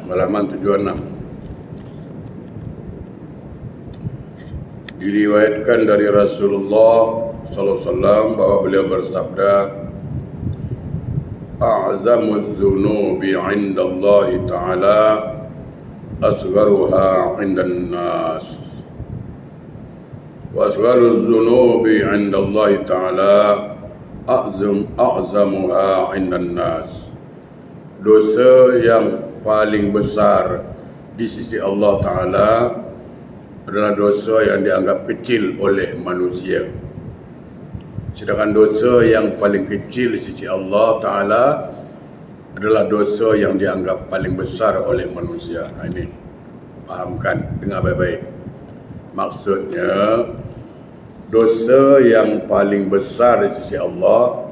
halaman 76. Diriwayatkan dari Rasulullah sallallahu alaihi wasallam bahwa beliau bersabda, a'zamuz dzunubi 'inda Allah Ta'ala asgharuha 'indan nas wa asgharuz dzunubi 'inda Allah Ta'ala a'zamuha 'indan nas. Dosa yang paling besar di sisi Allah Ta'ala adalah dosa yang dianggap kecil oleh manusia. Sedangkan dosa yang paling kecil di sisi Allah Ta'ala adalah dosa yang dianggap paling besar oleh manusia. Ini fahamkan, dengar baik-baik. Maksudnya, dosa yang paling besar di sisi Allah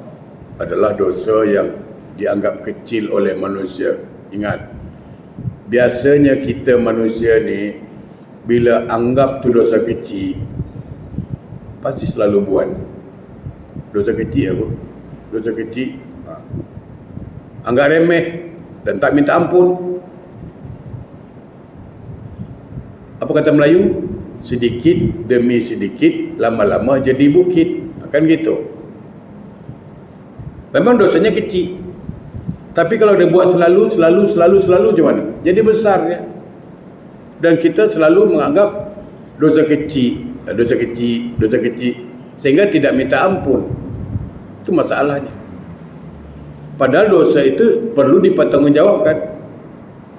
adalah dosa yang dianggap kecil oleh manusia. Ingat, biasanya kita manusia ni bila anggap tu dosa kecil, pasti selalu buat. Dosa kecil apa? Dosa kecil anggap remeh dan tak minta ampun. Apa kata Melayu? Sedikit demi sedikit, lama-lama jadi bukit. Kan gitu. Memang dosanya kecil, tapi kalau dia buat selalu macam mana? Jadi besar ya. Dan kita selalu menganggap dosa kecil, sehingga tidak minta ampun. Itu masalahnya. Padahal dosa itu perlu dipertanggungjawabkan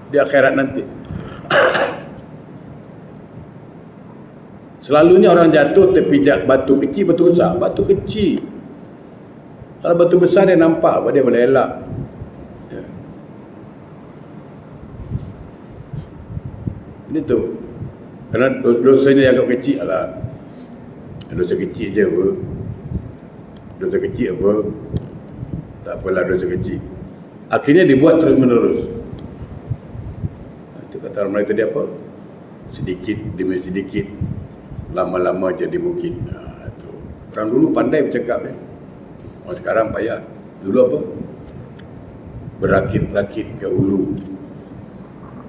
di akhirat nanti. Selalunya orang jatuh terpijak batu kecil, batu besar. Batu kecil. Kalau batu besar dia nampak, dia boleh elak. Itu karena dosanya dianggap kecil lah. Dosa kecil je apa? Dosa kecil apa? Tak apalah dosa kecil. Akhirnya dibuat terus menerus. Itu kata orang Melayu tadi apa? Sedikit demi sedikit, lama-lama jadi bukit. Itu. Orang dulu pandai bercakap ya. Orang sekarang payah. Dulu apa? Berakit-rakit ke hulu,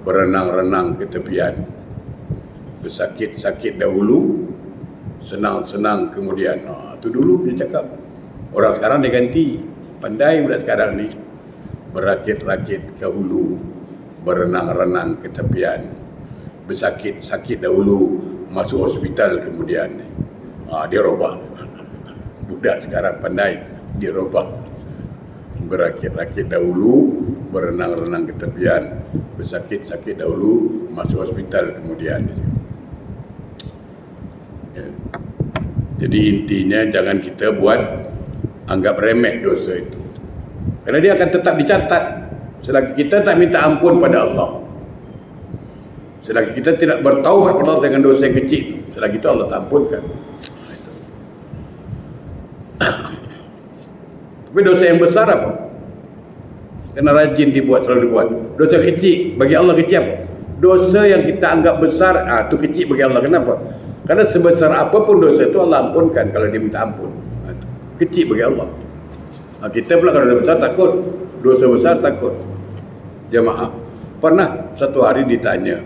berenang-renang ke tepian. Bersakit-sakit dahulu, senang-senang kemudian. Itu dulu dia cakap. Orang sekarang dia ganti. Pandai budak sekarang ni. Berakit-rakit ke hulu, berenang-renang ke tepian. Bersakit-sakit dahulu, masuk hospital kemudian. Dia robah. Budak sekarang pandai, dia robah. Berakit-rakit dahulu, berenang-renang ke tepian. Bersakit-sakit dahulu, masuk hospital kemudian. Ya. Jadi intinya jangan kita buat anggap remeh dosa itu, kerana dia akan tetap dicatat selagi kita tak minta ampun pada Allah, selagi kita tidak bertaubat pada Allah dengan dosa yang kecil, selagi itu Allah tak ampunkan. Tapi dosa yang besar apa? Kena rajin dibuat, selalu dibuat. Dosa kecil bagi Allah kecil apa? Dosa yang kita anggap besar, itu kecil bagi Allah. Kenapa? Karena sebesar apapun dosa itu Allah ampunkan kalau dia minta ampun. Kecil bagi Allah. Kita pula kalau dosa besar takut, dosa besar takut. Jemaah, pernah satu hari ditanya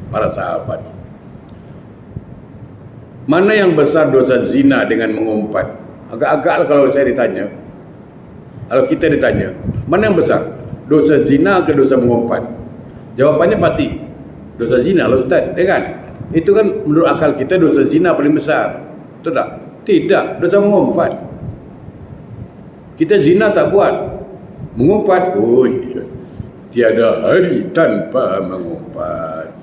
para sahabat, mana yang besar dosa zina dengan mengumpat? Agak-agak kalau saya ditanya, kalau kita ditanya, mana yang besar? Dosa zina ke dosa mengumpat? Jawapannya pasti dosa zina lah Ustaz, ya kan? Itu kan menurut akal kita dosa zina paling besar. Betul tak? Tidak, dosa mengumpat. Kita zina tak buat, mengumpat, tiada hari tanpa mengumpat.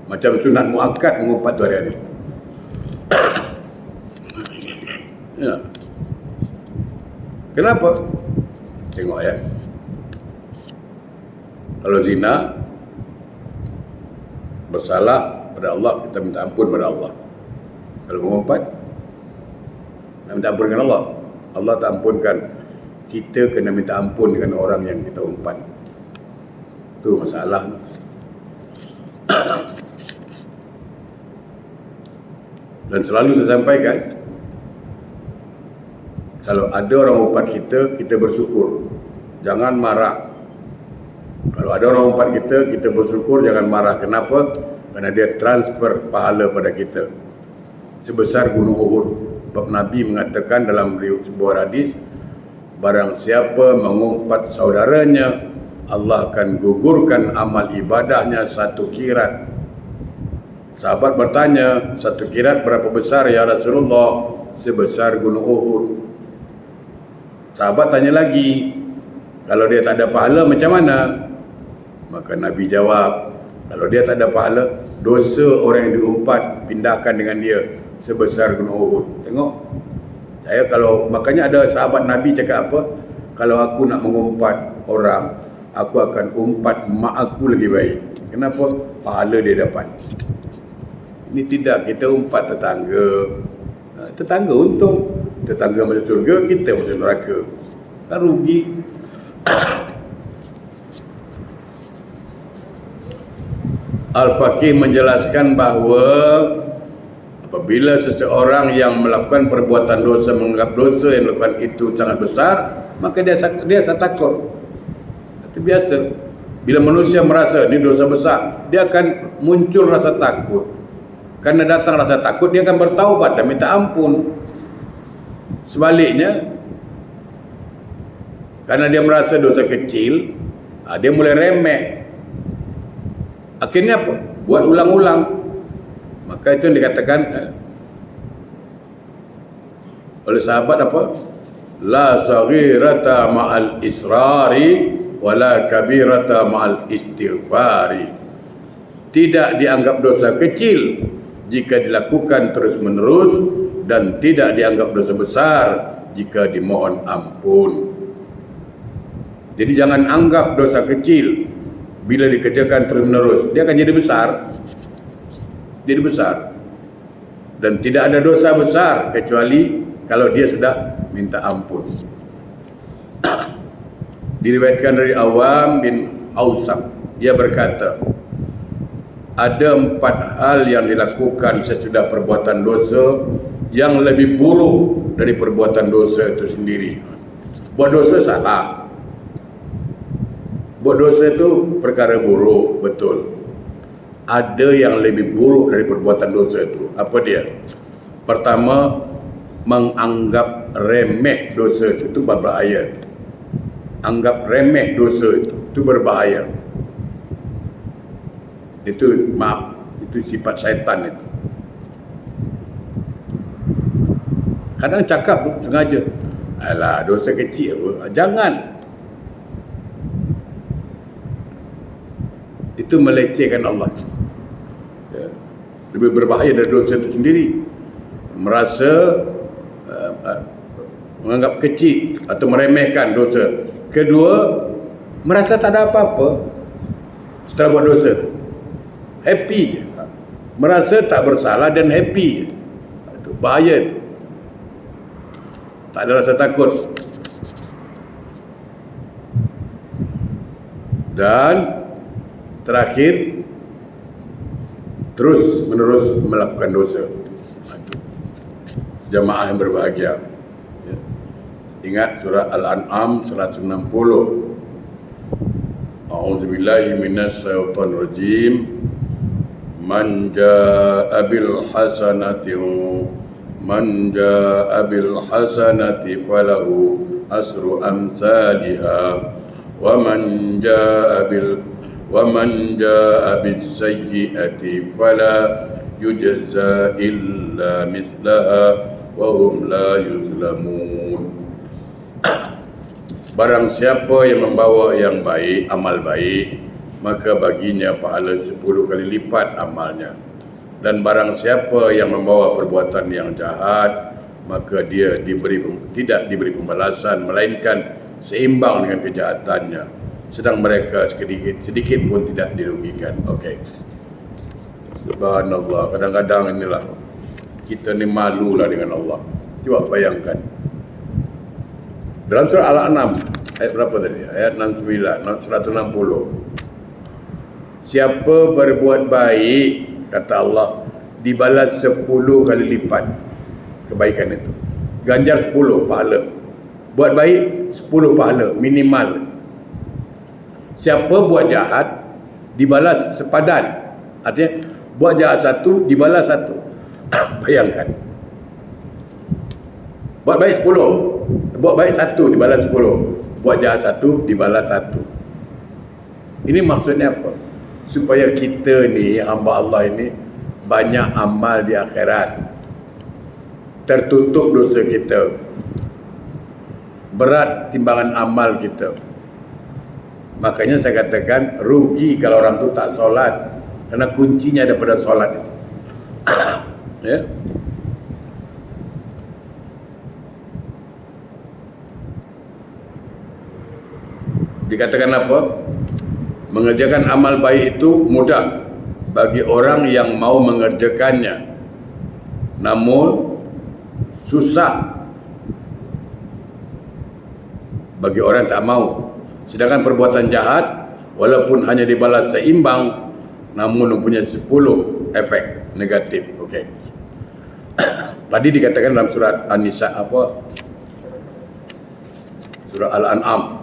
Macam sunat muakkad mengumpat tu hari-hari. Ya. Kenapa? Tengok ya. Kalau zina bersalah pada Allah, kita minta ampun pada Allah. Kalau mengumpat, minta ampun dengan Allah. Allah tak ampunkan. Kita kena minta ampun dengan orang yang kita umpat. Itu masalah. Dan selalu saya sampaikan, kalau ada orang umpat kita, kita bersyukur. Jangan marah. Kalau ada orang umpat kita bersyukur, jangan marah. Kenapa? Karena dia transfer pahala pada kita sebesar gunung Uhud. Sebab Nabi mengatakan dalam sebuah hadis, barang siapa mengumpat saudaranya, Allah akan gugurkan amal ibadahnya 1 kirat. Sahabat bertanya, 1 kirat berapa besar ya Rasulullah? Sebesar gunung Uhud. Sahabat tanya lagi, kalau dia tak ada pahala macam mana? Maka Nabi jawab, kalau dia tak ada pahala, dosa orang yang diumpat pindahkan dengan dia sebesar gunung Uhud. Tengok, saya kalau, makanya ada sahabat Nabi cakap apa? Kalau aku nak mengumpat orang, aku akan umpat mak aku lagi baik. Kenapa? Pahala dia dapat. Ini tidak, kita umpat tetangga. Tetangga untung, tetangga masuk surga, kita masuk neraka. Kan rugi. Al-Faqih menjelaskan bahawa apabila seseorang yang melakukan perbuatan dosa menganggap dosa yang dilakukan itu sangat besar, maka dia takut. Itu biasa. Bila manusia merasa ini dosa besar, dia akan muncul rasa takut. Karena datang rasa takut, dia akan bertaubat dan minta ampun. Sebaliknya, karena dia merasa dosa kecil, dia mulai remeh. Akhirnya apa? Buat ulang-ulang. Maka itu yang dikatakan oleh sahabat apa? La saghirata ma'al israri wala kabirata ma'al istighfari. Tidak dianggap dosa kecil jika dilakukan terus-menerus, dan tidak dianggap dosa besar jika dimohon ampun. Jadi jangan anggap dosa kecil bila dikerjakan terus-menerus, dia akan jadi besar. Jadi besar. Dan tidak ada dosa besar kecuali kalau dia sudah minta ampun. Diriwayatkan dari Awam bin Ausam, dia berkata, ada 4 hal yang dilakukan sesudah perbuatan dosa yang lebih buruk dari perbuatan dosa itu sendiri. Buat dosa salah. Buat dosa itu perkara buruk, betul. Ada yang lebih buruk dari perbuatan dosa itu. Apa dia? Pertama, menganggap remeh dosa itu berbahaya. Anggap remeh dosa itu berbahaya. Itu itu sifat syaitan itu. Kadang cakap sengaja, alah dosa kecil apa? Jangan. Itu melecehkan Allah. Ya. Lebih berbahaya dari dosa itu sendiri. Merasa menganggap kecil atau meremehkan dosa. Kedua, merasa tak ada apa-apa setelah buat dosa itu. Happy je. Merasa tak bersalah dan happy je. Itu bahaya itu. Tak ada rasa takut. Dan terakhir, terus menerus melakukan dosa. Jamaah yang berbahagia, ya. Ingat surah Al-An'am 160. A'udzubillahi minasyaitonir rajim. Man jaa'a bil hasanati falahu asru amsalha wa man jaa'a bis sayyi'ati fala yujza illa mislaha wa hum la yuzlamun. Barang siapa yang membawa yang baik, amal baik, maka baginya pahala 10 kali lipat amalnya. Dan barang siapa yang membawa perbuatan yang jahat, maka dia tidak diberi pembalasan, melainkan seimbang dengan kejahatannya. Sedang mereka sedikit pun tidak dirugikan. Okey. Subhanallah. Kadang-kadang inilah kita ni malulah dengan Allah. Cuba bayangkan. Dalam surah Al-An'am ayat berapa tadi? Ayat 69, 160. Siapa berbuat baik, kata Allah, dibalas 10 kali lipat kebaikan itu. Ganjar 10 pahala. Buat baik 10 pahala minimal. Siapa buat jahat dibalas sepadan. Artinya buat jahat satu dibalas satu. Bayangkan. Buat baik 10, buat baik satu dibalas 10, buat jahat satu dibalas satu. Ini maksudnya apa? Supaya kita ni, hamba Allah ini, banyak amal di akhirat. Tertutup dosa kita. Berat timbangan amal kita. Makanya saya katakan rugi kalau orang tu tak solat, kerana kuncinya daripada solat itu. Ya. Dikatakan apa? Mengerjakan amal baik itu mudah bagi orang yang mau mengerjakannya. Namun susah bagi orang yang tak mau. Sedangkan perbuatan jahat walaupun hanya dibalas seimbang, namun mempunyai 10 efek negatif. Okey. Tadi dikatakan dalam surat An-Nisa apa? Surah Al-An'am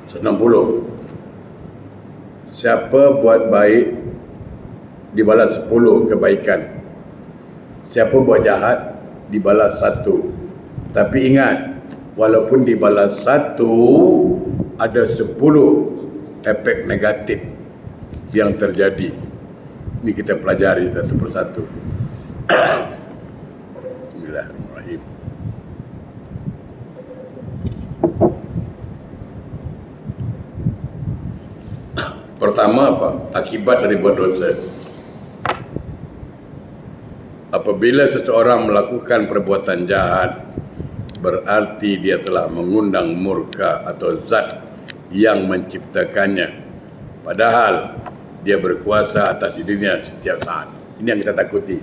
60. Siapa buat baik dibalas 10 kebaikan. Siapa buat jahat dibalas 1. Tapi ingat, walaupun dibalas 1, ada 10 efek negatif yang terjadi. Ini kita pelajari satu persatu. Bismillahirrahmanirrahim. Pertama apa? Akibat dari buat dosa. Apabila seseorang melakukan perbuatan jahat, berarti dia telah mengundang murka atau zat yang menciptakannya. Padahal dia berkuasa atas dirinya setiap saat. Ini yang kita takuti.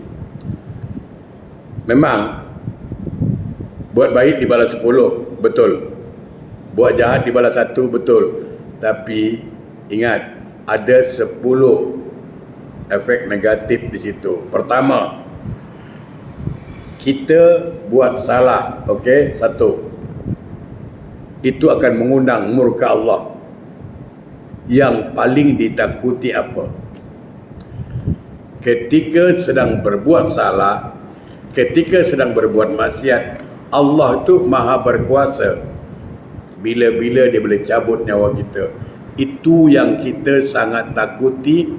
Memang buat baik dibalas 10, betul. Buat jahat dibalas 1, betul. Tapi ingat, ada 10 efek negatif di situ. Pertama, kita buat salah, okey, 1. Itu akan mengundang murka Allah. Yang paling ditakuti apa? Ketika sedang berbuat salah, ketika sedang berbuat maksiat, Allah tu maha berkuasa. Bila-bila dia boleh cabut nyawa kita. Itu yang kita sangat takuti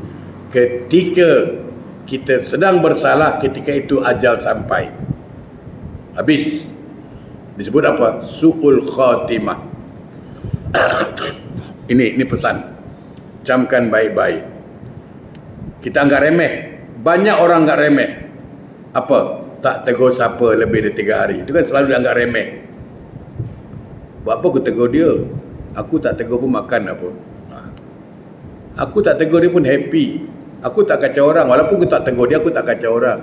ketika kita sedang bersalah, ketika itu ajal sampai. Habis. Disebut apa? Su'ul khatimah. Ini pesan. Camkan baik-baik. Kita anggap remeh. Banyak orang anggap remeh. Apa? Tak tegur siapa lebih dari 3 hari. Itu kan selalu dianggap remeh. Buat apa aku tegur dia? Aku tak tegur pun makan apa. Aku tak tegur dia pun happy. Aku tak kacau orang. Walaupun aku tak tegur dia, aku tak kacau orang.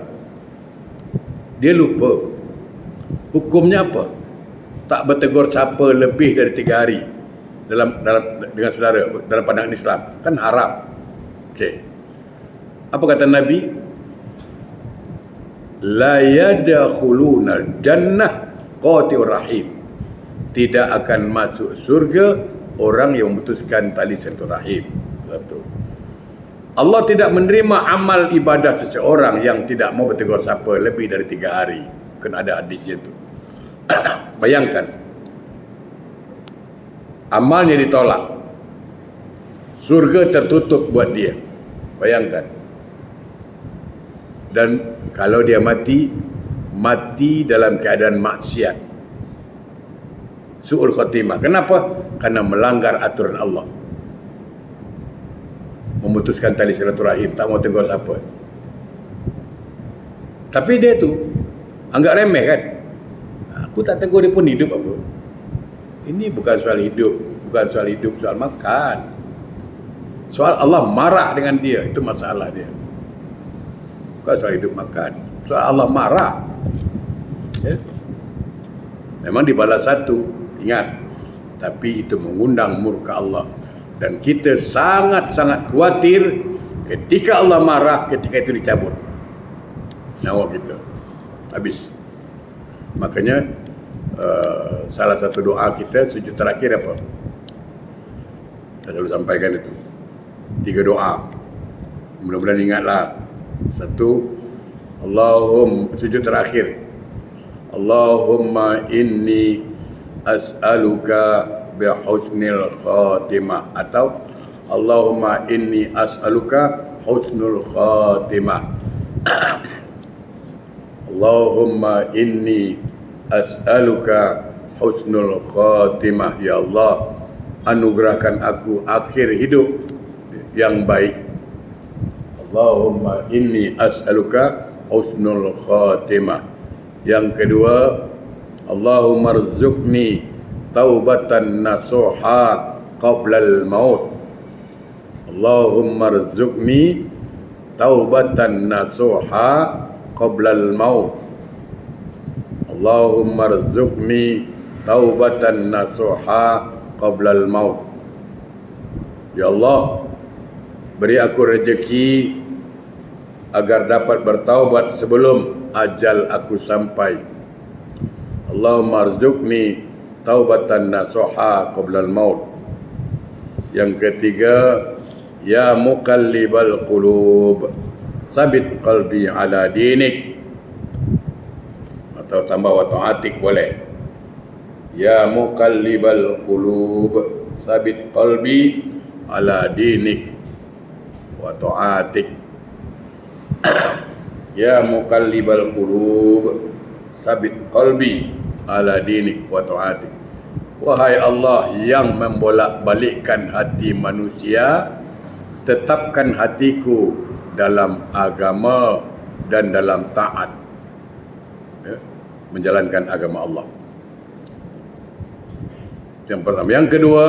Dia lupa. Hukumnya apa? Tak bertegur siapa lebih dari 3 hari dengan saudara dalam pandangan Islam. Kan haram. Okey. Apa kata Nabi? La yadkhuluna jannah qati'ur rahim. Tidak akan masuk surga orang yang memutuskan tali silaturahim. Satu. Allah tidak menerima amal ibadah seseorang yang tidak mau bertegur siapa lebih dari 3 hari. Kena ada hadis itu. Bayangkan. Amalnya ditolak. Surga tertutup buat dia. Bayangkan. Dan kalau dia mati dalam keadaan maksiat. Su'ul khatimah. Kenapa? Karena melanggar aturan Allah. Memutuskan tali silaturahim, tak mau tegur siapa. Tapi dia tu anggap remeh kan. Aku tak tegur dia pun hidup apa. Ini bukan soal hidup, soal makan. Soal Allah marah dengan dia, itu masalah dia. Bukan soal hidup makan, soal Allah marah. Ya? Memang dibalas 1, ingat. Tapi itu mengundang murka Allah. Dan kita sangat-sangat khawatir ketika Allah marah, ketika itu dicabut nyawa kita. Habis. Makanya salah satu doa kita sujud terakhir apa? Saya selalu sampaikan itu. 3 doa. Mudah-mudahan ingatlah. 1, sujud terakhir. Allahumma inni as'aluka bihusnil khatimah, atau Allahumma inni as'aluka husnul khatimah. Allahumma inni as'aluka husnul khatimah. Ya Allah, anugerahkan aku akhir hidup yang baik. Allahumma inni as'aluka husnul khatimah. Yang kedua, Allahumma rzuqni taubatan nasuha qablal maut. Allahumma rzuqni taubatan nasuha qablal maut. Allahumma rzuqni taubatan nasuha qablal maut. Ya Allah, beri aku rezeki agar dapat bertaubat sebelum ajal aku sampai. Allahumma rzuqni taubatan nasuha qablal maut. Yang ketiga, ya muqallibal qulub, sabit qalbi ala dinik, atau tambah wa ta'atik boleh. Ya muqallibal qulub, sabit qalbi ala dinik wa ta'atik. Ya muqallibal qulub, sabit qalbi ala dinik wa ta'atik. Wahai Allah yang membolak-balikkan hati manusia, tetapkan hatiku dalam agama dan dalam taat, ya, menjalankan agama Allah. Yang pertama. Yang kedua,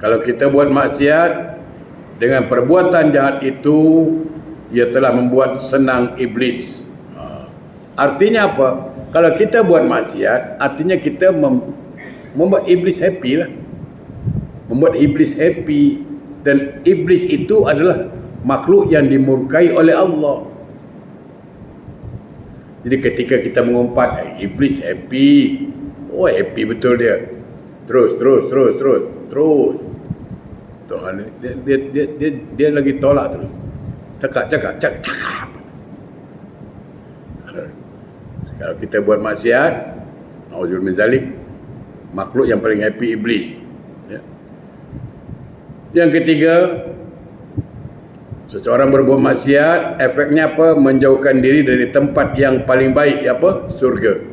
kalau kita buat maksiat, dengan perbuatan jahat itu ia telah membuat senang iblis. Artinya apa? Kalau kita buat maksiat, artinya kita membuat iblis happy lah. Membuat iblis happy. Dan iblis itu adalah makhluk yang dimurkai oleh Allah. Jadi ketika kita mengumpat, iblis happy. Oh, happy betul dia. Terus. Tuhan dia lagi tolak terus. Cakap. Kalau kita buat maksiat, auzubillahi min zalik, makhluk yang paling happy iblis. Ya. Yang ketiga, seseorang berbuat maksiat, efeknya apa? Menjauhkan diri dari tempat yang paling baik, apa? Surga.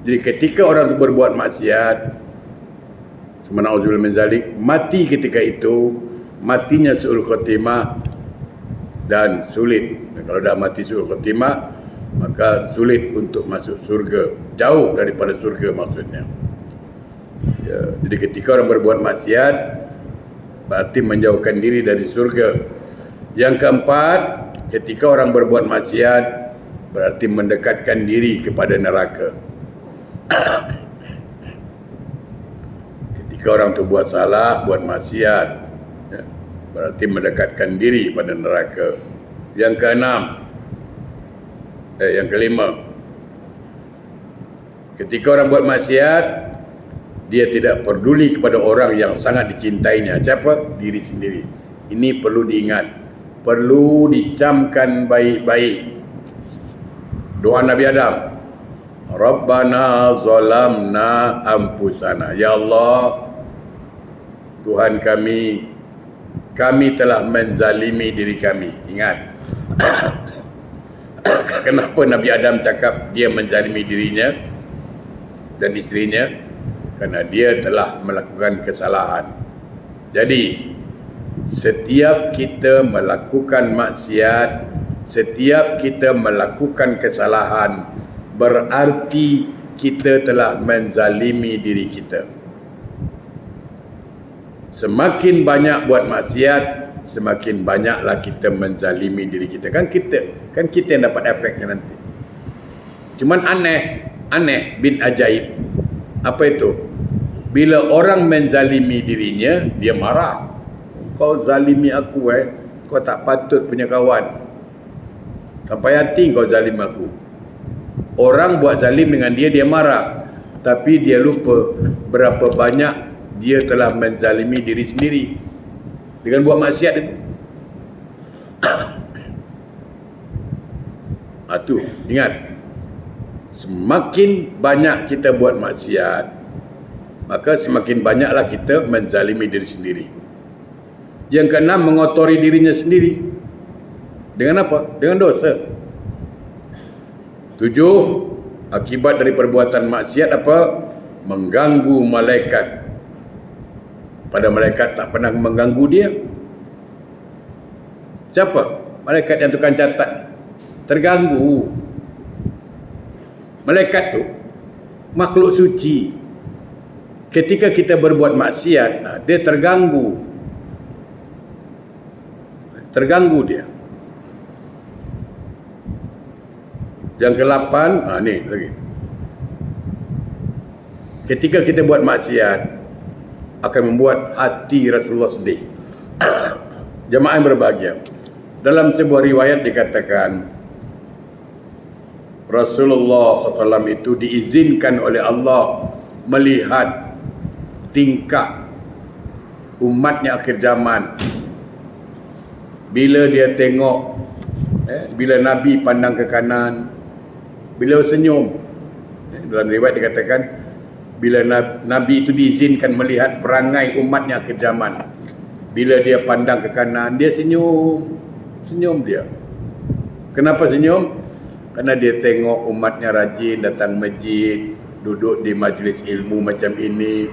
Jadi ketika orang berbuat maksiat, auzubillahi min zalik, mati ketika itu, matinya su'ul khotimah dan sulit. Dan kalau dah mati su'ul khotimah, maka sulit untuk masuk surga, jauh daripada surga maksudnya. Ya, jadi ketika orang berbuat maksiat, berarti menjauhkan diri dari surga. Yang keempat, ketika orang berbuat maksiat, berarti mendekatkan diri kepada neraka. Ketika orang tu buat salah, buat maksiat, ya, berarti mendekatkan diri pada neraka. Yang keenam, yang kelima, ketika orang buat maksiat, dia tidak peduli kepada orang yang sangat dicintainya. Siapa? Diri sendiri. Ini perlu diingat, perlu dicamkan baik-baik. Doa Nabi Adam, Rabbana zalamna anfusana. Ya Allah, Tuhan kami telah menzalimi diri kami. Ingat. Kenapa Nabi Adam cakap dia menzalimi dirinya dan isterinya? Karena dia telah melakukan kesalahan. Jadi setiap kita melakukan maksiat, setiap kita melakukan kesalahan, berarti kita telah menzalimi diri kita. Semakin banyak buat maksiat, semakin banyaklah kita menzalimi diri kita. Kan kita yang dapat efeknya nanti. Cuman aneh bin ajaib. Apa itu? Bila orang menzalimi dirinya, dia marah. Kau zalimi aku, kau tak patut punya kawan. Sampai hati kau zalim aku. Orang buat zalim dengan dia marah. Tapi dia lupa berapa banyak dia telah menzalimi diri sendiri dengan buat maksiat itu. Itu ingat, semakin banyak kita buat maksiat, maka semakin banyaklah kita menzalimi diri sendiri. Yang keenam, mengotori dirinya sendiri. Dengan apa? Dengan dosa. 7, akibat dari perbuatan maksiat apa? Mengganggu malaikat. Pada malaikat tak pernah mengganggu dia. Siapa? Malaikat yang tukang catat. Terganggu. Malaikat tu makhluk suci. Ketika kita berbuat maksiat, dia terganggu. Terganggu dia. Yang ke-8, ni lagi. Ketika kita buat maksiat, akan membuat hati Rasulullah sedih. Jemaah yang berbahagia. Dalam sebuah riwayat dikatakan, Rasulullah SAW itu diizinkan oleh Allah melihat tingkah umatnya akhir zaman. Bila dia tengok, bila Nabi pandang ke kanan, beliau senyum. Dalam riwayat dikatakan, bila Nabi itu diizinkan melihat perangai umatnya akhir zaman, bila dia pandang ke kanan, dia senyum. Senyum dia. Kenapa senyum? Karena dia tengok umatnya rajin datang masjid, duduk di majlis ilmu macam ini,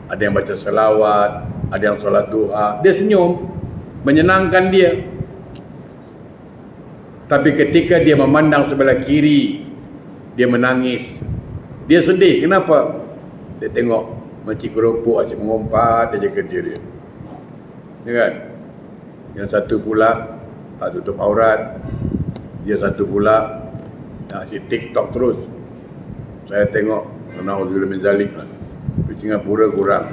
ada yang baca selawat, ada yang solat duha. Dia senyum, menyenangkan dia. Tapi ketika dia memandang sebelah kiri, dia menangis. Dia sedih. Kenapa? Dia tengok makcik keropok asyik mengumpat, dia jaga kerja dia. Ya kan? Yang satu pula tak tutup aurat. Dia satu pula asyik TikTok terus. Saya tengok, na'udzubillah min zalik lah. Di Singapura kurang.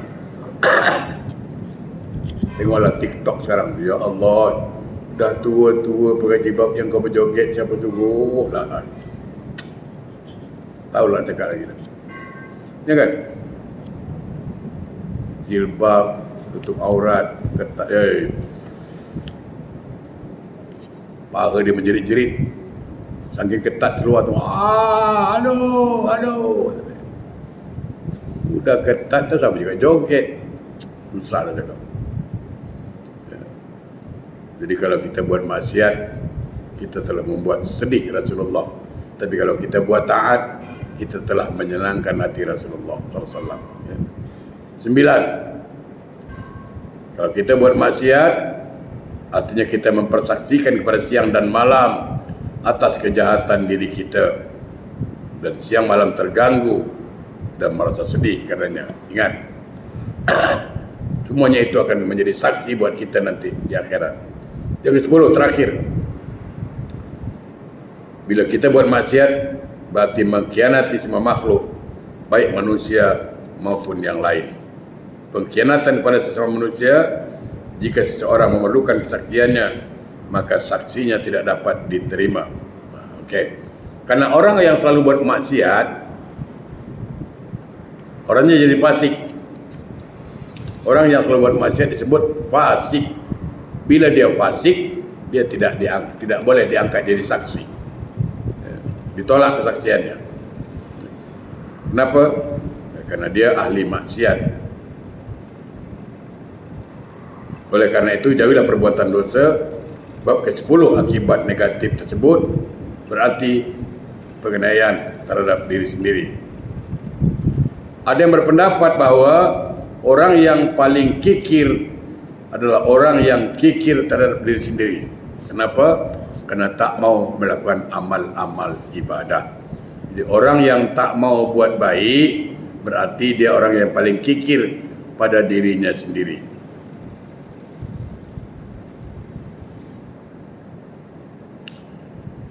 Tengoklah TikTok sekarang. Ya Allah, dah tua-tua pakai jilbab yang kau berjoget, siapa suruh lah. Tahulah cakap lagi dah. Ya kan? Jilbab, tutup aurat, ketat. Paha dia menjerit-jerit. Saking ketat keluar tu. Aduh. Udah ketat tu siapa juga joget. Susah lah cakap. Jadi kalau kita buat maksiat, kita telah membuat sedih Rasulullah. Tapi kalau kita buat taat, kita telah menyenangkan hati Rasulullah SAW. 9. Kalau kita buat maksiat, artinya kita mempersaksikan kepada siang dan malam atas kejahatan diri kita, dan siang malam terganggu dan merasa sedih karenanya. Ingat, semuanya itu akan menjadi saksi buat kita nanti di akhirat. Yang ke-10 terakhir, bila kita buat maksiat, berarti mengkhianati semua makhluk, baik manusia maupun yang lain. Pengkhianatan kepada sesama manusia, jika seseorang memerlukan kesaksiannya, maka saksinya tidak dapat diterima. Okey. Karena orang yang selalu buat maksiat, orangnya jadi fasik. Orang yang selalu buat maksiat disebut fasik. Bila dia fasik, dia tidak boleh diangkat jadi saksi. Ditolak kesaksiannya. Kenapa? Karena dia ahli maksiat. Oleh karena itu, jauhilah perbuatan dosa. Bab ke-10 akibat negatif tersebut berarti penganiayaan terhadap diri sendiri. Ada yang berpendapat bahawa orang yang paling kikir adalah orang yang kikir terhadap diri sendiri. Kenapa? Karena tak mau melakukan amal-amal ibadah. Jadi orang yang tak mau buat baik berarti dia orang yang paling kikir pada dirinya sendiri.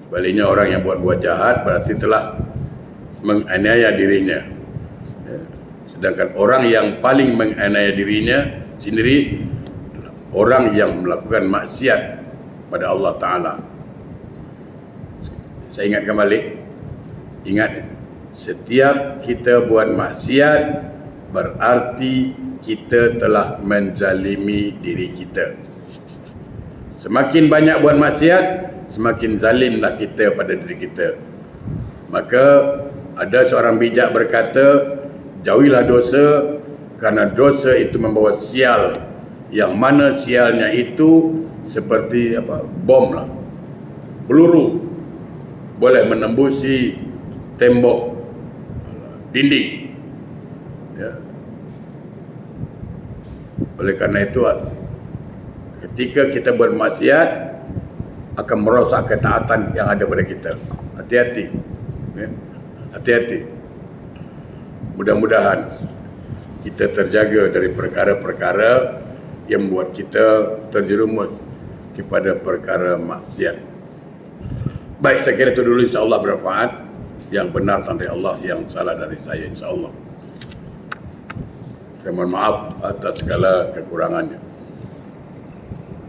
Sebaliknya, orang yang buat-buat jahat berarti telah menganiaya dirinya. Sedangkan orang yang paling menganiaya dirinya sendiri adalah orang yang melakukan maksiat pada Allah Ta'ala. Saya ingatkan balik. Ingat, setiap kita buat maksiat berarti kita telah menzalimi diri kita. Semakin banyak buat maksiat, semakin zalimlah kita pada diri kita. Maka ada seorang bijak berkata, jauhilah dosa, kerana dosa itu membawa sial, yang mana sialnya itu seperti bom lah, peluru, boleh menembusi tembok, dinding, ya. Oleh kerana itu, ketika kita bermaksiat akan merosak ketaatan yang ada pada kita. Hati-hati, ya. Hati-hati. Mudah-mudahan kita terjaga dari perkara-perkara yang membuat kita terjerumus kepada perkara maksiat. Baik, saya kira itu dulu, insya-Allah bermanfaat. Yang benar dari Allah, yang salah dari saya, insya-Allah. Saya mohon maaf atas segala kekurangannya.